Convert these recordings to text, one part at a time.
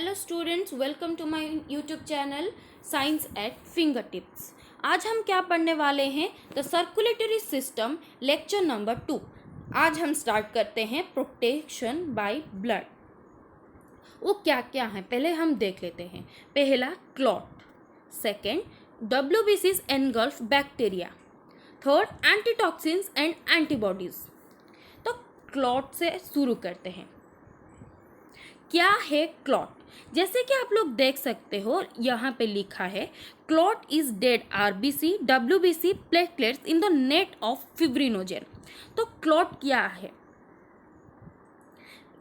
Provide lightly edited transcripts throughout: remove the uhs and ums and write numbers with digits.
Hello students, welcome to my YouTube channel science at fingertips. आज हम क्या पढ़ने वाले हैं? The circulatory system, lecture number 2। आज हम स्टार्ट करते हैं प्रोटेक्शन बाय ब्लड। वो क्या क्या है पहले हम देख लेते हैं। पहला clot, second WBCs engulf bacteria, third antitoxins and antibodies. तो क्लॉट से शुरू करते हैं। क्या है क्लॉट? जैसे कि आप लोग देख सकते हो, यहाँ पे लिखा है clot is dead RBC WBC platelets in the net of fibrinogen. तो क्लॉट क्या है?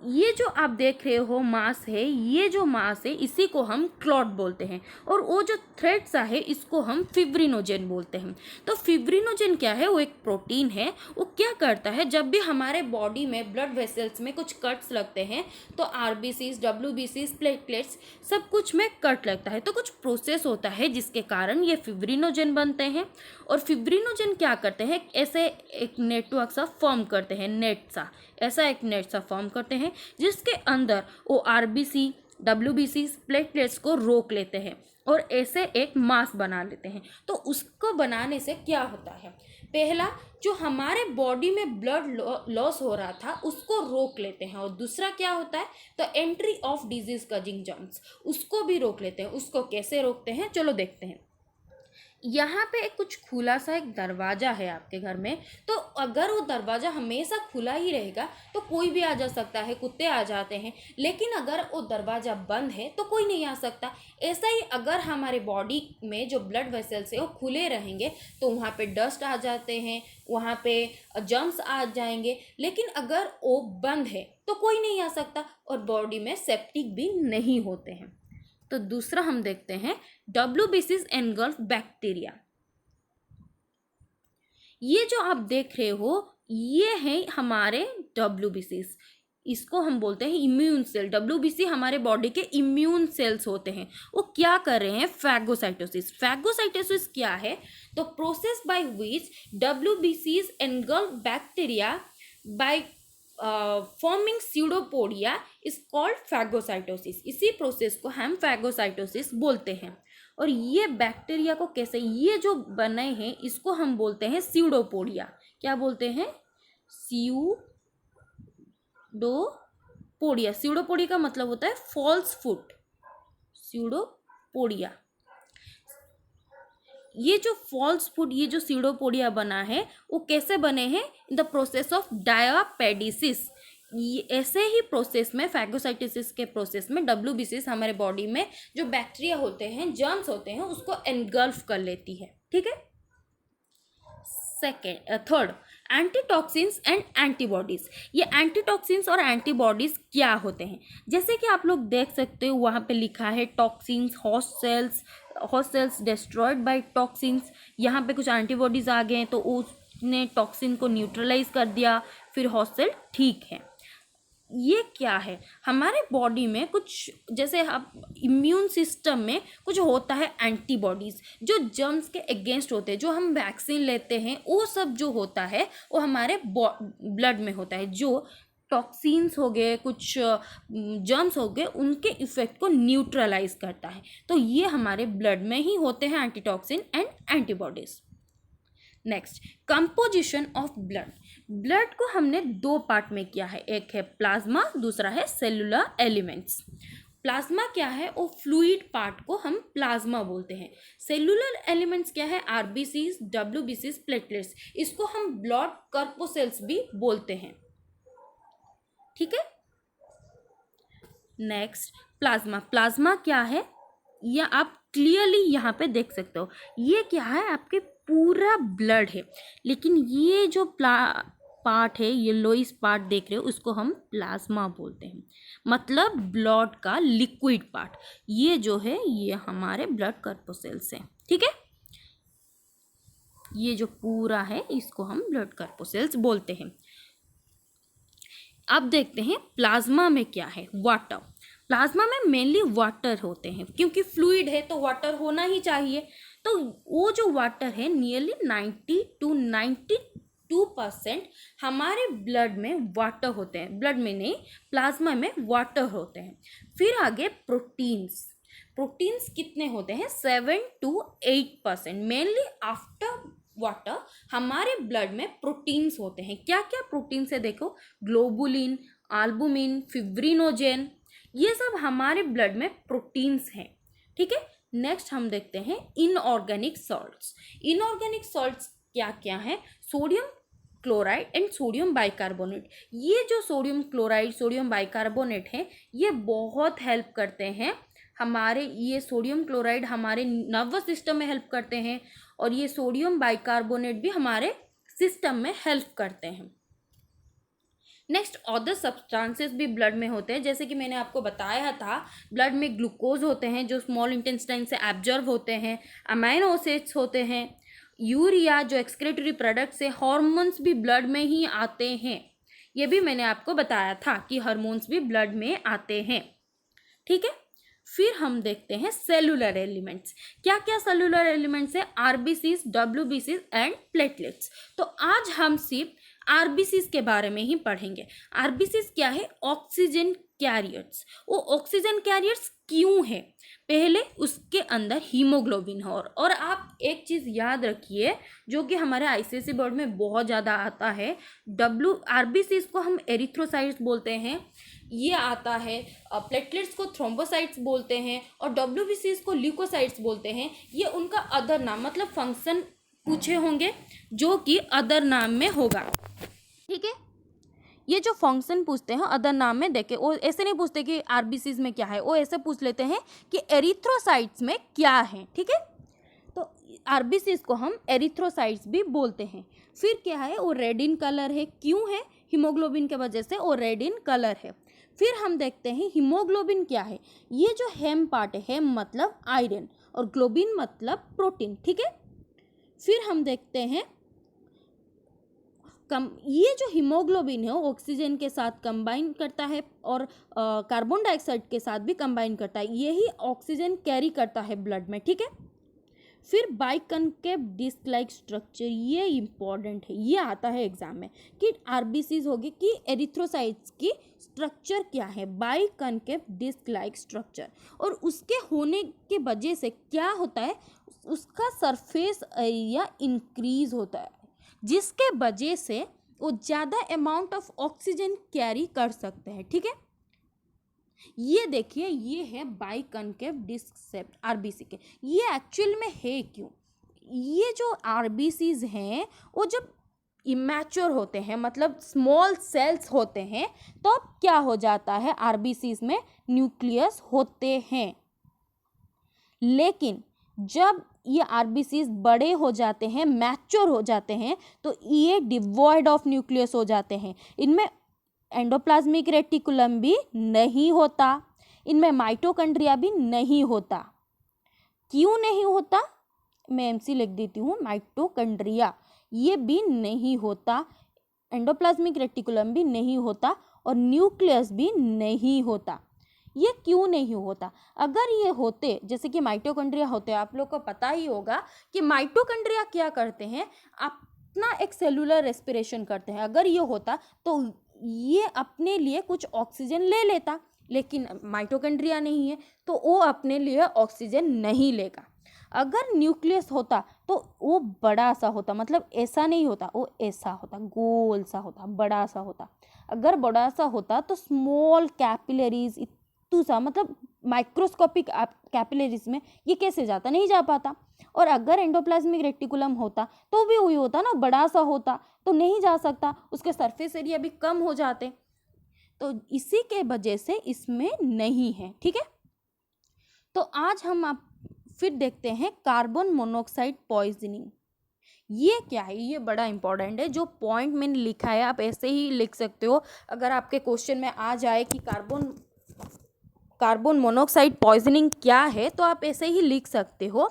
ये जो आप देख रहे हो मास है, ये जो मास है इसी को हम क्लॉट बोलते हैं, और वो जो थ्रेड्स है इसको हम फिब्रिनोजेन बोलते हैं। तो फिब्रिनोजेन क्या है? वो एक प्रोटीन है। वो क्या करता है, जब भी हमारे बॉडी में ब्लड वेसल्स में कुछ कट्स लगते हैं तो RBCs WBCs प्लेटलेट्स सब कुछ में कट लगता है, तो कुछ प्रोसेस होता है जिसके कारण ये फिब्रिनोजेन बनते हैं। और फिब्रिनोजेन क्या करते हैं, ऐसे एक नेटवर्क सा फॉर्म करते हैं, ऐसा एक नेट सा फॉर्म करते हैं जिसके अंदर वो RBC WBC प्लेटलेट्स को रोक लेते हैं और ऐसे एक मास बना लेते हैं। तो उसको बनाने से क्या होता है, पहला जो हमारे बॉडी में ब्लड लॉस हो रहा था उसको रोक लेते हैं, और दूसरा क्या होता है, तो entry of disease causing germs उसको भी रोक लेते हैं। उसको कैसे रोकते हैं, चलो देखते हैं। यहाँ पे कुछ खुला सा एक दरवाज़ा है आपके घर में, तो अगर वो दरवाज़ा हमेशा खुला ही रहेगा तो कोई भी आ जा सकता है, कुत्ते आ जाते हैं। लेकिन अगर वो दरवाज़ा बंद है तो कोई नहीं आ सकता। ऐसा ही अगर हमारे बॉडी में जो ब्लड वेसल्स है वो खुले रहेंगे तो वहाँ पे डस्ट आ जाते हैं, वहाँ पे जर्म्स आ जाएंगे। लेकिन अगर वो बंद है तो कोई नहीं आ सकता और बॉडी में सेप्टिक भी नहीं होते हैं। तो दूसरा हम देखते हैं WBCs एनगल्फ बैक्टीरिया। ये जो आप देख रहे हो ये है हमारे WBCs, इसको हम बोलते हैं इम्यून सेल। WBC हमारे बॉडी के इम्यून सेल्स होते हैं। वो क्या कर रहे हैं, फैगोसाइटोसिस। फैगोसाइटोसिस क्या है, तो process by which WBCs engulf bacteria by forming pseudopodia is called phagocytosis. इसी प्रोसेस को हम फैगोसाइटोसिस बोलते हैं। और ये बैक्टीरिया को कैसे, ये जो बने हैं इसको हम बोलते हैं स्यूडोपोडिया। क्या बोलते हैं? स्यूडोपोडिया। स्यूडोपोडिया का मतलब होता है फॉल्स फुट। स्यूडोपोडिया, ये जो फॉल्स फुट, ये जो स्यूडोपोडिया बना है वो कैसे बने हैं, इन द प्रोसेस ऑफ डायापेडिसिस। ऐसे ही प्रोसेस में, फैगोसाइटोसिस के प्रोसेस में WBCs हमारे बॉडी में जो बैक्टीरिया होते हैं, जर्म्स होते हैं, उसको एनगल्फ कर लेती है। ठीक है। Third, antitoxins and antibodies. ये एंटीटॉक्सिन्स और एंटीबॉडीज क्या होते हैं? जैसे कि आप लोग देख सकते हो वहाँ पे लिखा है toxins, host cells destroyed by toxins. यहाँ पे कुछ एंटीबॉडीज आ गए हैं तो उसने टॉक्सिन को न्यूट्रलाइज कर दिया, फिर होस्ट सेल ठीक है। ये क्या है, हमारे बॉडी में कुछ, जैसे आप इम्यून सिस्टम में कुछ होता है एंटीबॉडीज़ जो जर्म्स के अगेंस्ट होते हैं, जो हम वैक्सीन लेते हैं वो सब जो होता है वो हमारे ब्लड में होता है। जो टॉक्सिन्स हो गए, कुछ जर्म्स हो गए, उनके इफेक्ट को न्यूट्रलाइज करता है। तो ये हमारे ब्लड में ही होते हैं antitoxin and antibodies. Next, composition of blood. Blood को हमने दो पार्ट में किया है, एक है प्लाज्मा, दूसरा है सेलुलर एलिमेंट्स। प्लाज्मा क्या है, वो फ्लूइड पार्ट को हम प्लाज्मा बोलते हैं। सेलुलर एलिमेंट्स क्या है, RBCs WBCs प्लेटलेट्स, इसको हम ब्लड कर्पोसेल्स भी बोलते हैं। ठीक है। नेक्स्ट, प्लाज्मा क्या है, यह आप क्लियरली यहाँ पे देख सकते हो। ये क्या है, आपके पूरा ब्लड है, लेकिन ये जो पार्ट है, येलोइश पार्ट देख रहे हो, उसको हम प्लाज्मा बोलते हैं। मतलब ब्लड का लिक्विड पार्ट। ये जो है ये हमारे ब्लड कर्पोसेल्स हैं। ठीक है। ये जो पूरा है इसको हम ब्लड कर्पोसेल्स बोलते हैं। अब देखते हैं प्लाज्मा में क्या है, वाटर। प्लाज्मा में मेनली वाटर होते हैं, क्योंकि फ्लूइड है तो वाटर होना ही चाहिए। तो वो जो वाटर है नियरली 90 to 90 2% हमारे ब्लड में वाटर होते हैं, ब्लड में नहीं प्लाज्मा में वाटर होते हैं। फिर आगे प्रोटीन्स, प्रोटीन्स कितने होते हैं 7 to 8%। मेनली आफ्टर वाटर हमारे ब्लड में प्रोटीन्स होते हैं। क्या क्या प्रोटीन्स है देखो, ग्लोबुलिन, एल्बुमिन, फिब्रिनोजेन, ये सब हमारे ब्लड में प्रोटीन्स हैं। ठीक है, नेक्स्ट हम देखते हैं इनऑर्गेनिक सॉल्ट्स। इनऑर्गेनिक सॉल्ट्स क्या क्या है, sodium chloride and sodium bicarbonate. ये जो सोडियम क्लोराइड सोडियम बाइकार्बोनेट है ये बहुत हेल्प करते हैं हमारे, ये सोडियम क्लोराइड हमारे नर्वस सिस्टम में हेल्प करते हैं और ये सोडियम बाइकार्बोनेट भी हमारे सिस्टम में हेल्प करते हैं। नेक्स्ट अदर सब्सटेंसेस भी ब्लड में होते हैं, जैसे कि मैंने आपको बताया था ब्लड में ग्लूकोज होते हैं जो स्मॉल इंटेस्टाइन से एब्जॉर्ब होते हैं, अमाइनो एसिड्स होते हैं, यूरिया जो एक्सक्रीटरी प्रोडक्ट्स है, हार्मोन्स भी ब्लड में ही आते हैं। ये भी मैंने आपको बताया था कि हार्मोन्स भी ब्लड में आते हैं। ठीक है, फिर हम देखते हैं सेलुलर एलिमेंट्स। क्या क्या सेलुलर एलिमेंट्स है, आरबीसीज, डब्ल्यूबीसीज एंड प्लेटलेट्स। तो आज हम सिर्फ आरबीसीज के बारे में ही पढ़ेंगे। आरबीसीज क्या है, ऑक्सीजन कैरियर्स। वो ऑक्सीजन कैरियर्स क्यों है, पहले उसके अंदर हीमोग्लोबिन है। और आप एक चीज़ याद रखिए जो कि हमारे आईसीएसई बोर्ड में बहुत ज़्यादा आता है, आरबीसीज को हम एरिथ्रोसाइट्स बोलते हैं, ये आता है, प्लेटलेट्स को थ्रोम्बोसाइट्स बोलते हैं और डब्ल्यूबीसीज को ल्यूकोसाइट्स बोलते हैं। ये उनका अदर नाम, मतलब फंक्शन पूछे होंगे जो कि अदर नाम में होगा। ठीक है, ये जो फंक्शन पूछते हैं अदर नाम में देखे, वो ऐसे नहीं पूछते कि आरबीसीज में क्या है, वो ऐसे पूछ लेते हैं कि एरिथ्रोसाइट्स में क्या है। ठीक है, तो आरबीसीज को हम एरिथ्रोसाइट्स भी बोलते हैं। फिर क्या है, वो रेड इन कलर है, क्यों है, हीमोग्लोबिन के वजह से वो रेड इन कलर है। फिर हम देखते हैं हीमोग्लोबिन क्या है, ये जो हेम पार्ट है, हेम मतलब आयरन और ग्लोबिन मतलब प्रोटीन। ठीक है, फिर हम देखते हैं ये जो हीमोग्लोबिन है वो ऑक्सीजन के साथ कंबाइन करता है और कार्बन डाइऑक्साइड के साथ भी कंबाइन करता है, यही ऑक्सीजन कैरी करता है ब्लड में। ठीक है, फिर बाइकनकेव डिस्क लाइक स्ट्रक्चर, ये इंपॉर्टेंट है, ये आता है एग्जाम में कि आरबीसीज होगी कि एरिथ्रोसाइट्स की स्ट्रक्चर क्या है, बाइकनकेव डिस्क लाइक स्ट्रक्चर। और उसके होने के वजह से क्या होता है, उसका सरफेस एरिया इंक्रीज होता है जिसके वजह से वो ज़्यादा अमाउंट ऑफ ऑक्सीजन कैरी कर सकते हैं। ठीक है, ये देखिए, ये है बाइकनकेव डिस्क शेप्ड आरबीसी के। ये एक्चुअल में है क्यों, ये जो आरबीसीज हैं वो जब इमैच्योर होते हैं, मतलब स्मॉल सेल्स होते हैं, तो अब क्या हो जाता है, आरबीसीज में न्यूक्लियस होते हैं। लेकिन जब ये आरबीसीज बड़े हो जाते हैं, मैच्योर हो जाते हैं, तो ये डिवॉइड ऑफ न्यूक्लियस हो जाते हैं। इनमें एंडोप्लाज्मिक रेटिकुलम भी नहीं होता, इनमें माइटोकॉन्ड्रिया भी नहीं होता। क्यों नहीं होता, मैं एमसी लिख देती हूँ, माइटोकॉन्ड्रिया ये भी नहीं होता, एंडोप्लाज्मिक रेटिकुलम भी नहीं होता और न्यूक्लियस भी नहीं होता। ये क्यों नहीं होता, अगर ये होते, जैसे कि माइटोकॉन्ड्रिया होते, आप लोग को पता ही होगा कि माइटोकॉन्ड्रिया क्या करते हैं, अपना एक सेलुलर रेस्पिरेशन करते हैं। अगर ये होता तो ये अपने लिए कुछ ऑक्सीजन ले लेता, लेकिन माइटोकॉन्ड्रिया नहीं है तो वो अपने लिए ऑक्सीजन नहीं लेगा। अगर न्यूक्लियस होता तो वो बड़ा सा होता, मतलब ऐसा नहीं होता, वो ऐसा होता, गोल सा होता, बड़ा सा होता। अगर बड़ा सा होता तो स्मॉल कैपिलरीज, सा मतलब माइक्रोस्कोपिक कैपिलरीज में ये कैसे जाता, नहीं जा पाता। और अगर एंडोप्लाज्मिक रेटिकुलम होता तो भी वही होता ना, बड़ा सा होता तो नहीं जा सकता, उसके सरफेस एरिया भी कम हो जाते, तो इसी के वजह से इसमें नहीं है। ठीक है, तो आज हम आप फिर देखते हैं कार्बन मोनोऑक्साइड पॉइजनिंग। ये क्या है, ये बड़ा इंपॉर्टेंट है, जो पॉइंट मैंने लिखा है आप ऐसे ही लिख सकते हो। अगर आपके क्वेश्चन में आ जाए कि कार्बन मोनोऑक्साइड पॉइजनिंग क्या है, तो आप ऐसे ही लिख सकते हो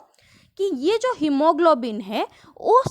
कि ये जो हीमोग्लोबिन है वो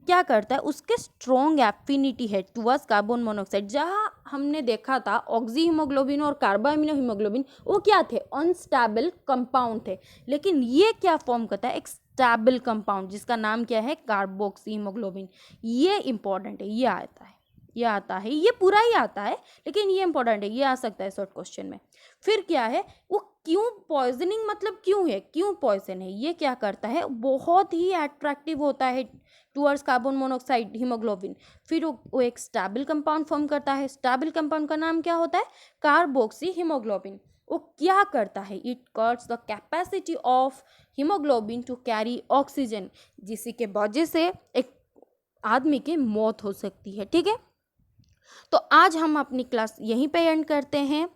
क्या करता है, उसके स्ट्रॉन्ग एफिनिटी है टुवर्ड्स कार्बन मोनोऑक्साइड। जहाँ हमने देखा था ऑक्सी हीमोग्लोबिन और कार्बामिनो हीमोग्लोबिन वो क्या थे, अनस्टेबल कंपाउंड थे, लेकिन ये क्या फॉर्म करता है, एक स्टेबल कंपाउंड जिसका नाम क्या है, कार्बोक्सी हीमोग्लोबिन। ये इंपॉर्टेंट है, ये आता है, ये पूरा ही आता है लेकिन ये इंपॉर्टेंट है, ये आ सकता है शॉर्ट क्वेश्चन में। फिर क्या है, वो क्यों पॉइजनिंग, मतलब क्यों है, क्यों पॉइजन है, ये क्या करता है, बहुत ही अट्रैक्टिव होता है टूवर्ड्स कार्बन मोनोऑक्साइड हीमोग्लोबिन। फिर वो एक स्टेबल कंपाउंड फॉर्म करता है। स्टेबल कंपाउंड का नाम क्या होता है, कार्बोक्सी हीमोग्लोबिन। वो क्या करता है, it cuts the capacity of haemoglobin to carry oxygen, जिसी के वजह से एक आदमी की मौत हो सकती है। ठीक है, तो आज हम अपनी क्लास यहीं पे एंड करते हैं।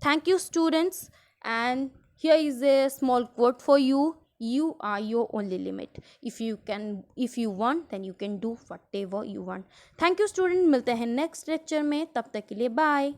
Thank you students, and here is a small quote for you. You are your only limit. If you want, then you can do whatever you want. Thank you student, मिलते हैं next lecture में, तब तक के लिए bye.